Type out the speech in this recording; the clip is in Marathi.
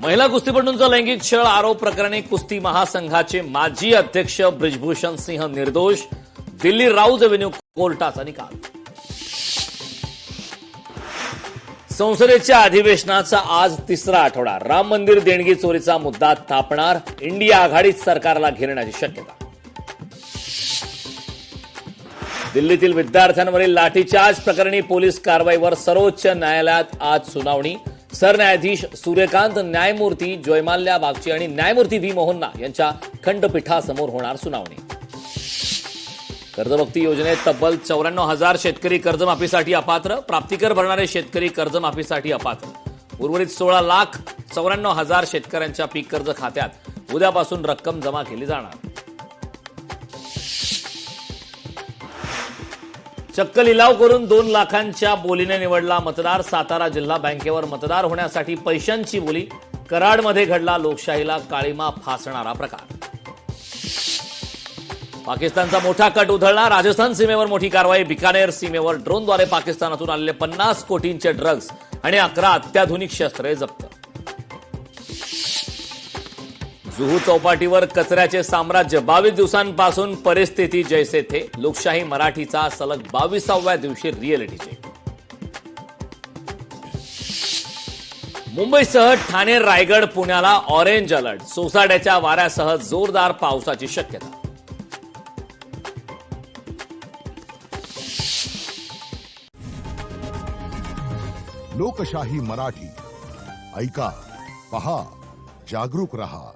महिला कुस्तीपटूंचा लैंगिक छळ आरोप प्रकरणी कुस्ती महासंघाचे माजी अध्यक्ष ब्रिजभूषण सिंह निर्दोष. दिल्ली राऊज एव्हेन्यू कोर्टाचा निकाल. संसदेच्या अधिवेशनाचा आज तिसरा आठवडा. राम मंदिर देणगी चोरीचा मुद्दा तापणार. इंडिया आघाडीत सरकारला घेरण्याची शक्यता. दिल्लीतील विद्यार्थ्यांवरील लाठीचार्ज प्रकरणी पोलीस कारवाईवर सर्वोच्च न्यायालयात आज सुनावणी. सरन्यायाधीश सूर्यकांत, न्यायमूर्ती जयमाल्या बागची आणि न्यायमूर्ती व्ही मोहन्ना यांच्या खंडपीठासमोर होणार सुनावणी. कर्जमुक्ती योजनेत तब्बल 94,000 शेतकरी कर्जमाफीसाठी अपात्र. प्राप्तिकर भरणारे शेतकरी कर्जमाफीसाठी अपात्र. उर्वरित 16,94,000 शेतकऱ्यांच्या पीक कर्ज खात्यात उद्यापासून रक्कम जमा केली जाणार. चक्क लिलाव करून 2 लाखांच्या बोलीने निवडला मतदार. सातारा जिल्हा बँकेवर मतदार होण्यासाठी पैशांची बोली. कराडमध्ये घडला लोकशाहीला काळीमा फासणारा प्रकार. पाकिस्तानचा मोठा कट उधळला. राजस्थान सीमेवर मोठी कारवाई. बिकानेर सीमेवर ड्रोनद्वारे पाकिस्तानातून आलेले 50 कोटींचे ड्रग्ज आणि 11 अत्याधुनिक शस्त्रे जप्त. जुहू चौपाटीवर कचऱ्याचे साम्राज्य. 22 दिवसांपासून परिस्थिती जैसे थे. लोकशाही मराठीचा सलग 22व्या दिवशी रिअलिटी चेक. मुंबईसह ठाणे, रायगड, पुण्याला ऑरेंज अलर्ट. सोसाट्याच्या वाऱ्यासह जोरदार पावसाची शक्यता. लोकशाही मराठी ऐका, पहा, जागरूक रहा.